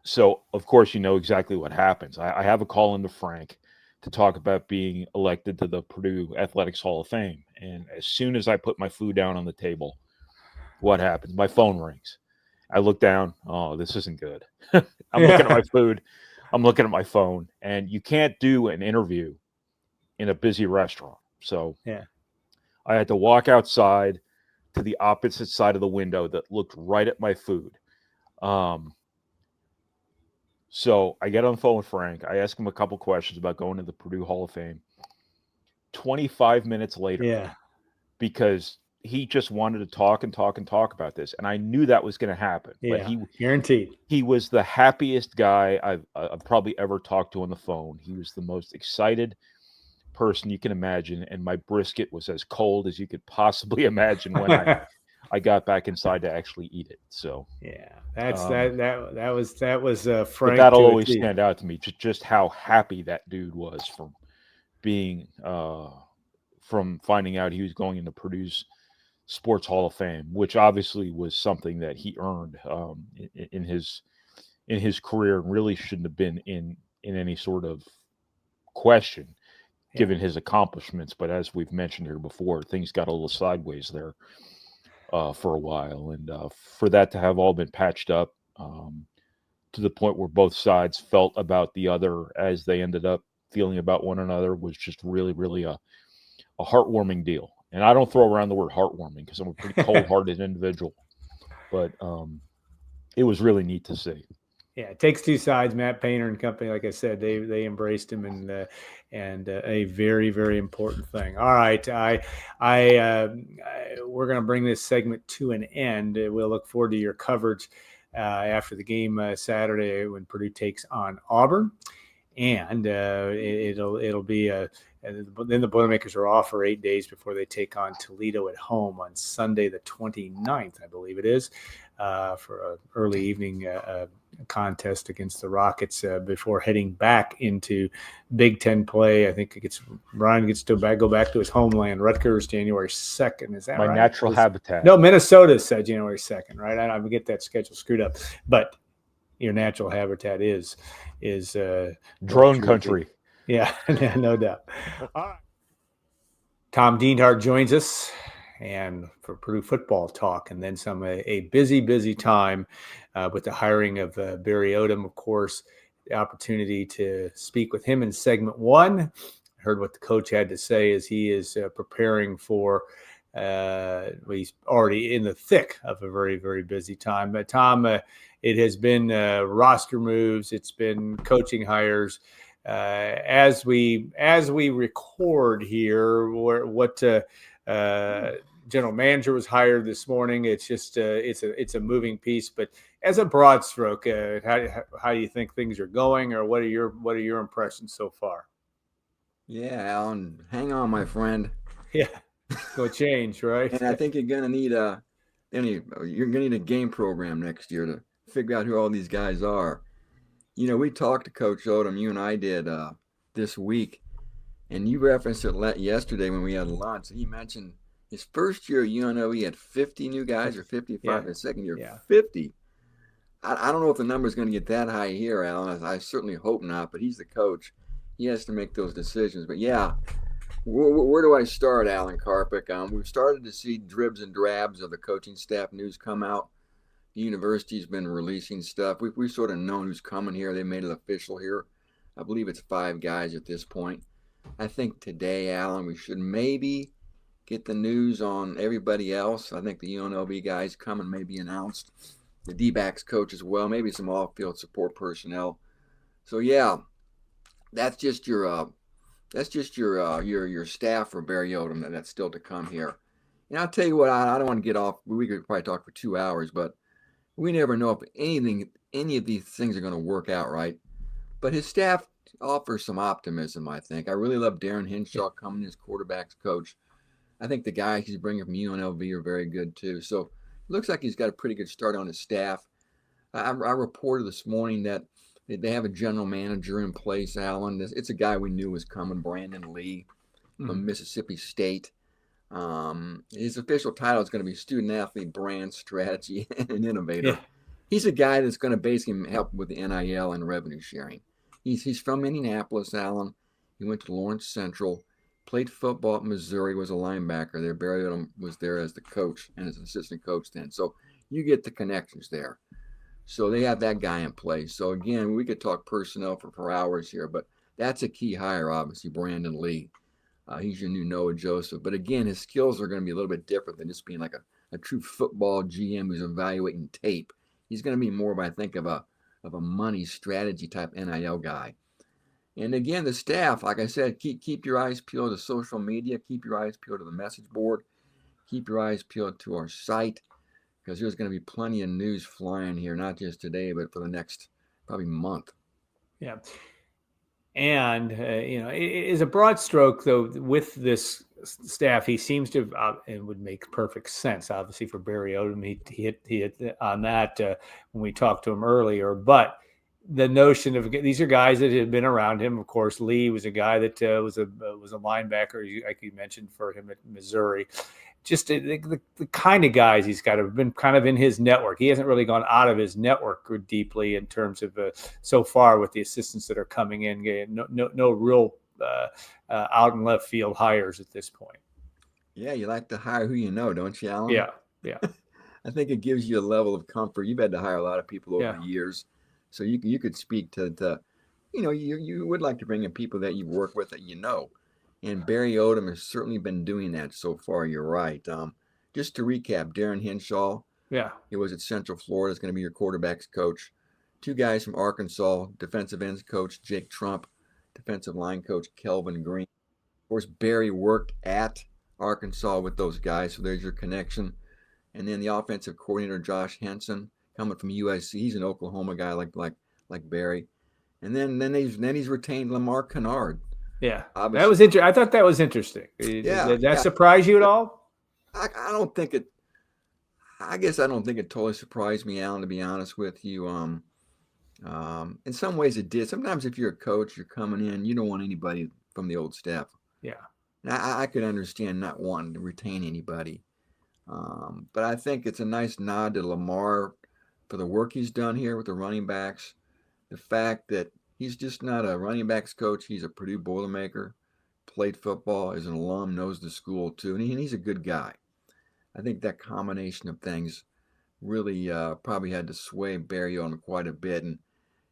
So, of course, you know exactly what happens. I have a call into Frank to talk about being elected to the Purdue Athletics Hall of Fame. And as soon as I put my food down on the table, what happens? My phone rings. I look down. Oh, this isn't good. I'm looking at my food. I'm looking at my phone. And you can't do an interview in a busy restaurant. So I had to walk outside to the opposite side of the window that looked right at my food. So I get on the phone with Frank. I ask him a couple questions about going to the Purdue Hall of Fame. 25 minutes later, because he just wanted to talk about this, and I knew that was going to happen. Yeah, but guaranteed. He was the happiest guy I've probably ever talked to on the phone. He was the most excited person you can imagine, and my brisket was as cold as you could possibly imagine when I got back inside to actually eat it. So that was Frank. But that'll always stand out to me, just how happy that dude was from being from finding out he was going into Purdue's Sports Hall of Fame, which obviously was something that he earned in his career, and really shouldn't have been in any sort of question given his accomplishments. But as we've mentioned here before, things got a little sideways there for a while, and for that to have all been patched up to the point where both sides felt about the other as they ended up feeling about one another was just really, really a heartwarming deal. And I don't throw around the word heartwarming because I'm a pretty cold-hearted individual, but it was really neat to see. Yeah, it takes two sides. Matt Painter and company, like I said, they embraced him, and a very, very important thing. All right, we're going to bring this segment to an end. We'll look forward to your coverage after the game Saturday when Purdue takes on Auburn, and it'll be then the Boilermakers are off for 8 days before they take on Toledo at home on Sunday the 29th, I believe it is, for an early evening contest against the Rockets before heading back into Big Ten play. I think Brian gets to go back to his homeland, Rutgers, January 2nd. Is that right? My natural habitat. No, Minnesota's January 2nd, right? I get that schedule screwed up, but your natural habitat is drone country. Yeah, no doubt. All right. Tom Dienhart joins us, and for Purdue football talk, and then some a busy time with the hiring of Barry Odom, of course. The opportunity to speak with him in segment one. I heard what the coach had to say as he is preparing for. He's already in the thick of a very busy time. But Tom, it has been roster moves. It's been coaching hires. As we record here, what general manager was hired this morning. It's just it's a moving piece. But as a broad stroke, how do you think things are going, or what are your impressions so far? Yeah, Alan, hang on, my friend. Yeah, it's going to change, right? And I think you're gonna need a game program next year to figure out who all these guys are. We talked to Coach Odom, you and I did this week, and you referenced it yesterday when we had lunch. He mentioned his first year at UNO, he had 50 new guys, or 55. Yeah. His second year, Yeah. 50. I don't know if the number is going to get that high here, Alan. I certainly hope not, but he's the coach. He has to make those decisions. But yeah, where do I start, Alan Karpik? We've started to see dribs and drabs of the coaching staff news come out. The university's been releasing stuff. We've sort of known who's coming here. They made it official here. I believe it's 5 guys at this point. I think today, Alan, we should maybe get the news on everybody else. I think the UNLV guys coming may be announced. The D-backs coach as well. Maybe some off-field support personnel. So yeah, that's just your staff for Barry Odom that's still to come here. And I'll tell you what, I don't want to get off. We could probably talk for 2 hours, but we never know if any of these things are going to work out right. But his staff offers some optimism, I think. I really love Darren Henshaw coming as quarterback's coach. I think the guys he's bringing from UNLV are very good too. So it looks like he's got a pretty good start on his staff. I reported this morning that they have a general manager in place, Alan. It's a guy we knew was coming, Brandon Lee from Mississippi State. His official title is going to be student athlete brand strategy and innovator. Yeah. He's a guy that's going to basically help with the NIL and revenue sharing. He's from Indianapolis, Alan. He went to Lawrence Central, played football at Missouri, was a linebacker there. Barry Odom was there as the coach and as an assistant coach then. So you get the connections there. So they have that guy in place. So again, we could talk personnel for hours here, but that's a key hire, obviously, Brandon Lee. He's your new Noah Joseph. But again, his skills are going to be a little bit different than just being like a true football GM who's evaluating tape. He's going to be more of, I think, of a money strategy type NIL guy. And again, the staff, like I said, keep your eyes peeled to social media. Keep your eyes peeled to the message board. Keep your eyes peeled to our site, because there's going to be plenty of news flying here, not just today, but for the next probably month. Yeah. And, it is a broad stroke, though, with this staff. He seems to, it would make perfect sense, obviously, for Barry Odom. He hit on that when we talked to him earlier. But the notion of these are guys that had been around him. Of course, Lee was a guy that was a linebacker, like you mentioned, for him at Missouri. Just the kind of guys he's got have been kind of in his network. He hasn't really gone out of his network deeply in terms of so far with the assistants that are coming in. No real out and left field hires at this point. Yeah, you like to hire who you know, don't you, Alan? Yeah. I think it gives you a level of comfort. You've had to hire a lot of people over the years, so you could speak to you would like to bring in people that you've worked with that you know. And Barry Odom has certainly been doing that so far. You're right. Just to recap, Darren Henshaw, he was at Central Florida, is going to be your quarterback's coach. 2 guys from Arkansas, defensive ends coach Jake Trump, defensive line coach Kelvin Green. Of course, Barry worked at Arkansas with those guys, so there's your connection. And then the offensive coordinator Josh Henson, coming from USC. He's an Oklahoma guy like Barry. And then he's retained Lamar Kennard. Yeah, obviously. That was interesting. I thought that was interesting. Did that surprise you at all? I don't think it. I guess I don't think it totally surprised me, Alan. To be honest with you, in some ways it did. Sometimes if you're a coach, you're coming in, you don't want anybody from the old staff. Yeah, and I could understand not wanting to retain anybody, but I think it's a nice nod to Lamar for the work he's done here with the running backs. The fact that he's just not a running backs coach. He's a Purdue Boilermaker. played football, is an alum, knows the school too, and he's a good guy. I think that combination of things really probably had to sway Barry Odom quite a bit.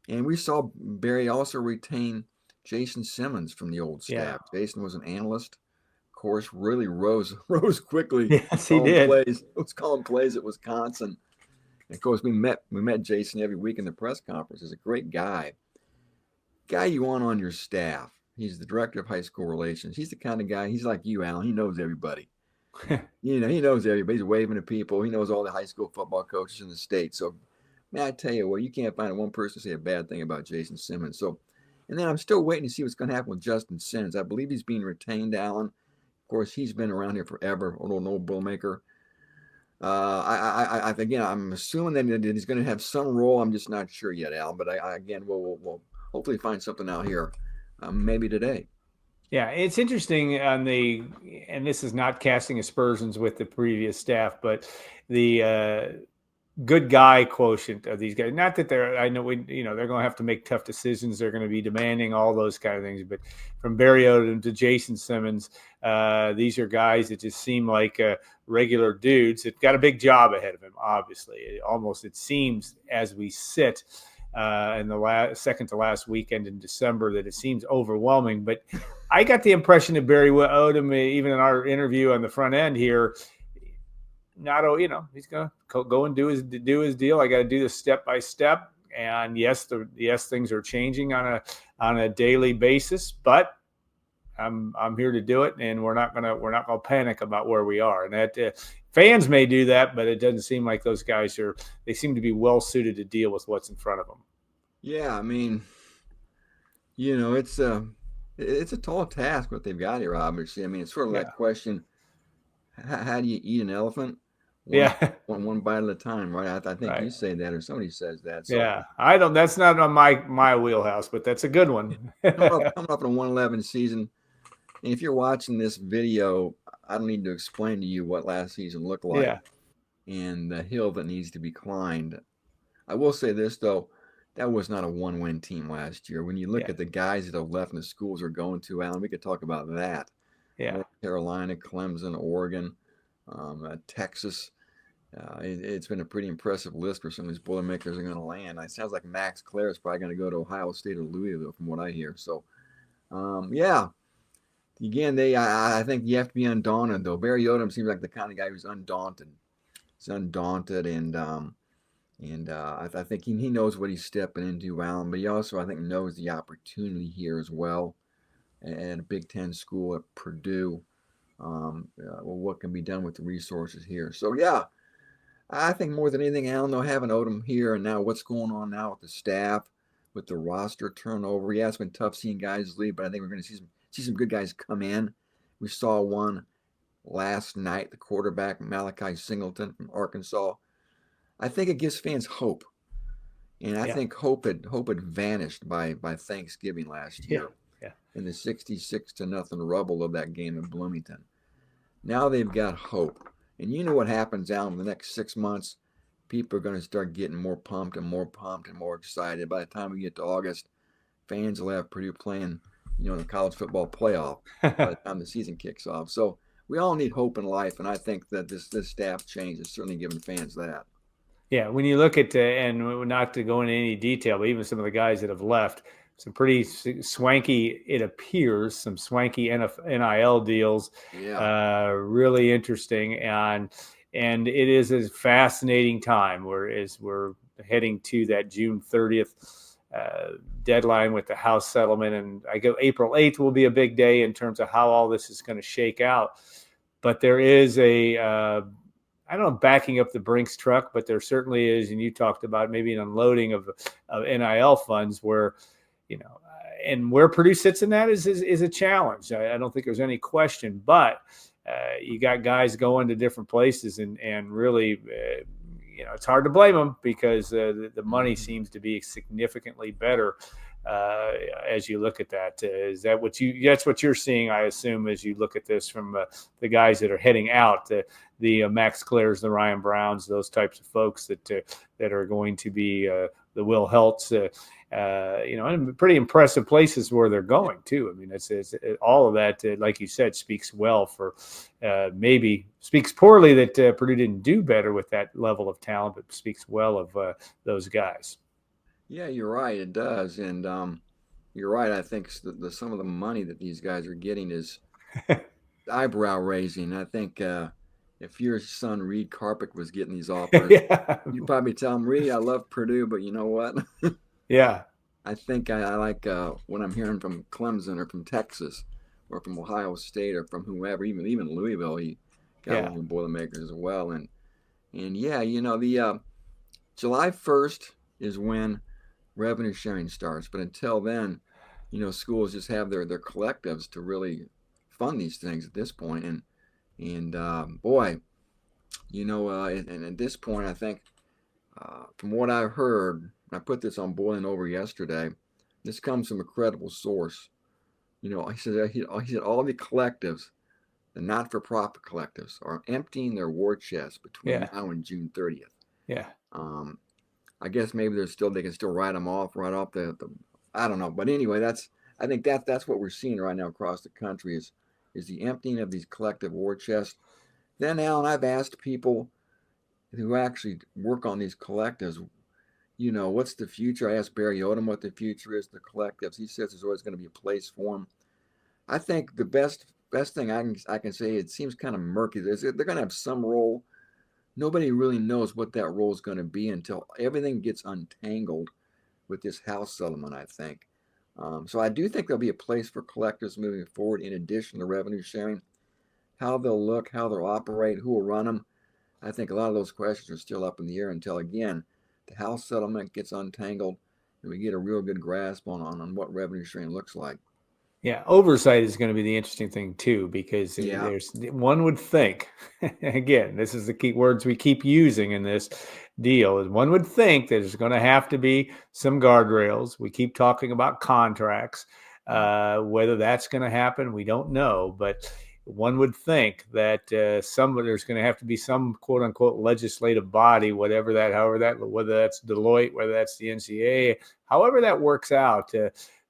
And we saw Barry also retain Jason Simmons from the old staff. Yeah. Jason was an analyst, of course, really rose quickly. Yes, he did. Was calling plays at Wisconsin. And of course, we met Jason every week in the press conference. He's a great guy you want on your staff. He's the director of high school relations. He's the kind of guy. He's like you, Alan. He knows everybody. He knows everybody. He's waving to people. He knows all the high school football coaches in the state. So, man, I tell you what, you can't find one person to say a bad thing about Jason Simmons. So, and then I'm still waiting to see what's going to happen with Justin Sims. I believe he's being retained, Alan. Of course, he's been around here forever. Old Boilermaker. I'm assuming that he's going to have some role. I'm just not sure yet, Alan. But we'll hopefully find something out here, maybe today. Yeah, it's interesting and this is not casting aspersions with the previous staff, but the good guy quotient of these guys. Not that they're going to have to make tough decisions. They're going to be demanding all those kind of things. But from Barry Odom to Jason Simmons, these are guys that just seem like regular dudes that got a big job ahead of him. Obviously, it seems as we sit in the second to last weekend in December that it seems overwhelming. But I got the impression that Barry Odom, even in our interview on the front end here, he's going to go and do his deal. I got to do this step by step. And yes, things are changing on a daily basis, but I'm here to do it, and we're not gonna panic about where we are. And that fans may do that, but it doesn't seem like those guys they seem to be well suited to deal with what's in front of them. Yeah, I mean, it's a tall task what they've got here. Obviously, I mean, it's sort of that question: how do you eat an elephant? One bite at a time, right? I think you say that, or somebody says that. So, yeah, I don't. That's not on my wheelhouse, but that's a good one. coming up in a 1-11 season. And if you're watching this video, I don't need to explain to you what last season looked like and the hill that needs to be climbed. I will say this, though, that was not a one-win team last year. When you look at the guys that have left and the schools are going to, Alan, we could talk about that. Yeah. North Carolina, Clemson, Oregon, Texas. It's been a pretty impressive list where some of these Boilermakers are going to land. It sounds like Max Clare is probably going to go to Ohio State or Louisville from what I hear. So, Again, I think you have to be undaunted, though. Barry Odom seems like the kind of guy who's undaunted. He's undaunted, and I think he knows what he's stepping into, Alan. But he also, I think, knows the opportunity here as well at a Big Ten school at Purdue. What can be done with the resources here? So, I think more than anything, Alan, though, having Odom here and now what's going on now with the staff, with the roster turnover. Yeah, it's been tough seeing guys leave, but I think we're going to see some good guys come in. We saw one last night, the quarterback, Malachi Singleton from Arkansas. I think it gives fans hope. And I think hope had vanished by Thanksgiving last year in the 66-0 rubble of that game in Bloomington. Now they've got hope. And you know what happens, Alan, in the next 6 months? People are going to start getting more pumped and more excited. By the time we get to August, fans will have Purdue playing the college football playoff by the time the season kicks off. So we all need hope in life, and I think that this staff change is certainly giving fans that. Yeah, when you look at and not to go into any detail, but even some of the guys that have left, some pretty swanky, it appears, some swanky NIL deals. Yeah, really interesting, and it is a fascinating time. We're heading to that June 30th. Deadline with the House settlement, and I go April 8th will be a big day in terms of how all this is going to shake out. But there is I don't know, backing up the Brinks truck, but there certainly is, and you talked about maybe an unloading of NIL funds where, and where Purdue sits in that is a challenge. I don't think there's any question, but you got guys going to different places and really. It's hard to blame them because the money seems to be significantly better as you look at that. That's what you're seeing, I assume, as you look at this from the guys that are heading out, the Max Clares, the Ryan Browns, those types of folks that are going to be Will Helts, and pretty impressive places where they're going too. I mean, it's all of that, like you said, speaks well for maybe speaks poorly that Purdue didn't do better with that level of talent, but speaks well of those guys. Yeah, you're right. It does, and you're right. I think some of the money that these guys are getting is eyebrow raising. I think if your son Reed Carpick was getting these offers, you'd probably tell him, Reed, I love Purdue, but you know what? Yeah. I think I like what I'm hearing from Clemson or from Texas or from Ohio State or from whoever, even Louisville. He got one of the Boilermakers as well. And yeah, the July 1st is when revenue sharing starts. But until then, schools just have their collectives to really fund these things at this point. And boy, and at this point, I think from what I heard, I put this on Boiling Over yesterday. This comes from a credible source. He said all the collectives, the not-for-profit collectives, are emptying their war chests between now and June 30th. Yeah. I guess maybe they can still write off the I don't know. But anyway, I think that's what we're seeing right now across the country is the emptying of these collective war chests. Then, Alan, I've asked people who actually work on these collectives, what's the future? I asked Barry Odom what the future is, the collectives. He says there's always going to be a place for them. I think the best thing I can say, it seems kind of murky. They're going to have some role. Nobody really knows what that role is going to be until everything gets untangled with this House settlement, I think. So I do think there'll be a place for collectives moving forward in addition to revenue sharing. How they'll look, how they'll operate, who will run them. I think a lot of those questions are still up in the air until, again, the House settlement gets untangled and we get a real good grasp on what revenue sharing looks like. Yeah, oversight is going to be the interesting thing too, because there's one would think, again, this is the key words we keep using in this deal, is one would think that there's going to have to be some guardrails. We keep talking about contracts. Whether that's going to happen, we don't know, but one would think that there's going to have to be some quote unquote legislative body, whether that's Deloitte, whether that's the NCAA, however that works out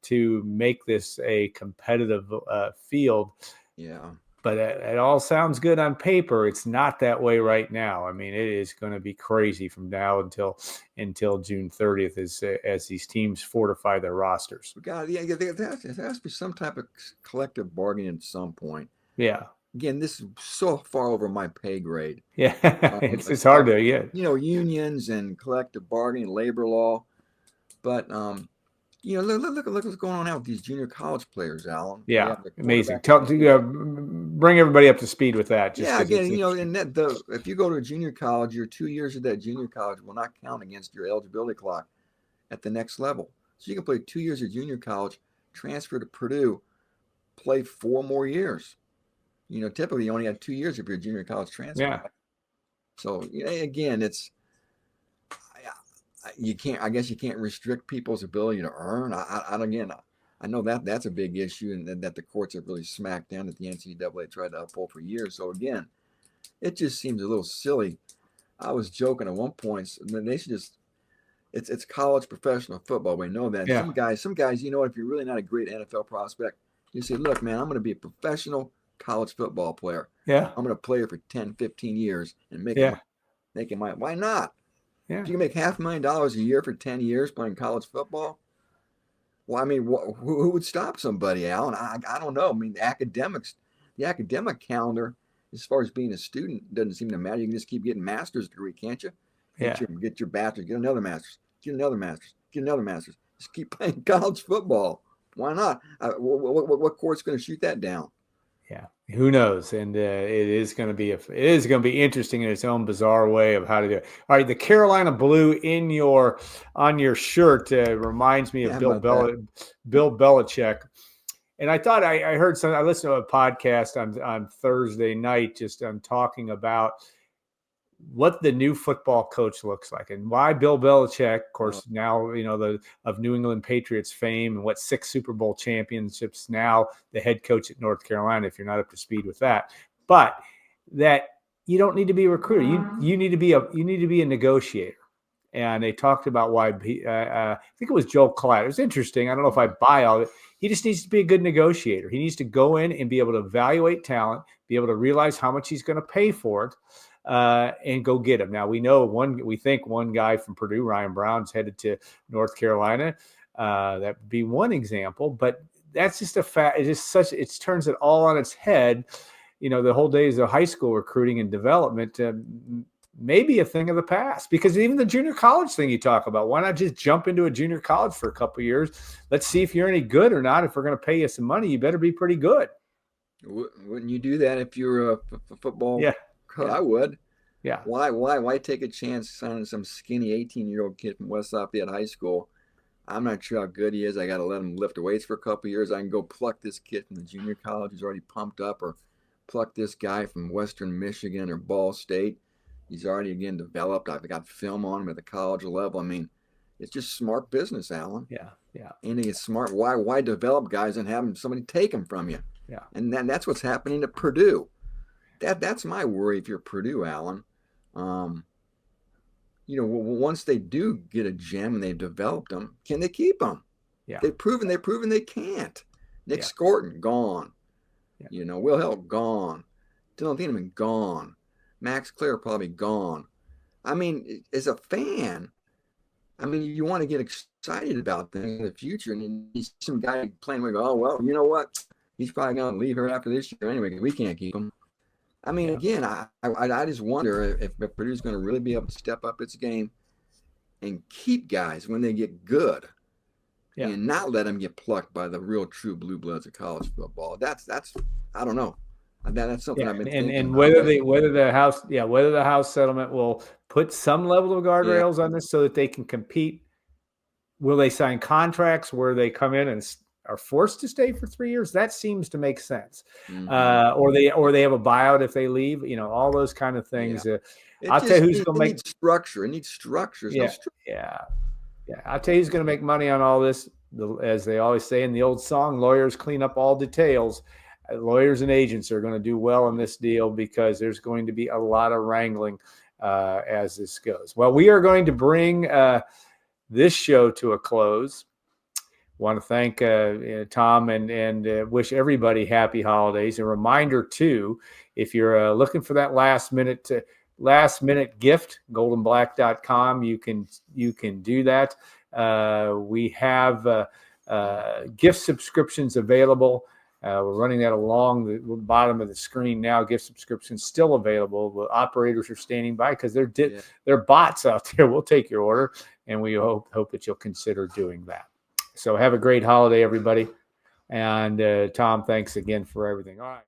to make this a competitive field. Yeah. But it all sounds good on paper. It's not that way right now. I mean, it is going to be crazy from now until June 30th as these teams fortify their rosters. There has to be some type of collective bargaining at some point. Yeah. Again, this is so far over my pay grade. Yeah. It's hard to unions and collective bargaining, labor law. But look what's going on now with these junior college players, Alan. Yeah, amazing. Bring everybody up to speed with that. If you go to a junior college, your 2 years of that junior college will not count against your eligibility clock at the next level. So you can play 2 years of junior college, transfer to Purdue, play 4 more years. Typically you only have 2 years if you're a junior college transfer. Yeah. So again, it's. You can't restrict people's ability to earn. I know that's a big issue, and that the courts have really smacked down, that the NCAA tried to uphold for years. So again, it just seems a little silly. I was joking at one point, they should just it's college professional football. We know that. Yeah. Some guys, if you're really not a great NFL prospect, you say, look, man, I'm going to be a professional college football player. Yeah. I'm going to play for 10, 15 years and make it money. Why not? Yeah. If you can make $500,000 a year for 10 years playing college football, well, I mean, who would stop somebody, Alan? I don't know. I mean, the academic calendar, as far as being a student, doesn't seem to matter. You can just keep getting master's degree, can't you? Get your bachelor's, get another master's, get another master's, get another master's. Just keep playing college football. Why not? What court's going to shoot that down? Yeah, who knows? And it is going to be interesting in its own bizarre way of how to do it. All right, the Carolina blue on your shirt reminds me of Bill Belichick. And I thought I heard I listened to a podcast on Thursday night just talking about what the new football coach looks like and why Bill Belichick, of course, now, of New England Patriots fame and 6 Super Bowl championships, now the head coach at North Carolina, if you're not up to speed with that, but that you don't need to be a recruiter. You need to be a negotiator. and they talked about why I think it was Joel Klatt. It was interesting. I don't know if I buy all of it. He just needs to be a good negotiator. He needs to go in and be able to evaluate talent, be able to realize how much he's going to pay for it, and go get him. Now we think one guy from Purdue, Ryan Brown's headed to North Carolina. That would be one example, but that's just a fact. It turns it all on its head. The whole days of high school recruiting and development may be a thing of the past, because even the junior college thing you talk about, why not just jump into a junior college for a couple of years? Let's see if you're any good or not. If we're going to pay you some money, you better be pretty good. Wouldn't you do that if you were a football? Yeah. I would. Yeah. Why take a chance signing some skinny 18-year-old kid from West Lafayette High School? I'm not sure how good he is. I got to let him lift weights for a couple of years. I can go pluck this kid from the junior college who's already pumped up, or pluck this guy from Western Michigan or Ball State. He's already, again, developed. I've got film on him at the college level. I mean, it's just smart business, Alan. Yeah, yeah. And it's smart. Why develop guys and have somebody take them from you? Yeah. And that's what's happening at Purdue. That's my worry if you're Purdue, Alan. Once they do get a gem and they've developed them, can they keep them? Yeah. They've proven they can't. Nick Scorton, gone. Yeah. Will Hill, gone. Dylan Thieneman, gone. Max Clare, probably gone. I mean, as a fan, you want to get excited about things in the future, and you see some guy playing, we go, oh, well, you know what? He's probably going to leave here after this year anyway, because we can't keep him. Again, I just wonder if Purdue's going to really be able to step up its game and keep guys when they get good, and not let them get plucked by the real true blue bloods of college football. That's I don't know. That's something I've been thinking. And whether the House settlement will put some level of guardrails on this so that they can compete. Will they sign contracts where they come in and are forced to stay for 3 years? That seems to make sense. Mm-hmm. Or they have a buyout if they leave. All those kind of things. I'll tell you who's going to make structure. It needs structure. Yeah. I'll tell you who's going to make money on all this. As they always say in the old song, lawyers clean up all details. Lawyers and agents are going to do well in this deal, because there's going to be a lot of wrangling as this goes. Well, we are going to bring this show to a close. Want to thank Tom and wish everybody happy holidays. A reminder too, if you're looking for that last minute gift, goldenblack.com, you can do that. We have gift subscriptions available. We're running that along the bottom of the screen now. Gift subscriptions still available. The operators are standing by because they're bots out there. We'll take your order, and we hope that you'll consider doing that. So have a great holiday, everybody. And Tom, thanks again for everything. All right.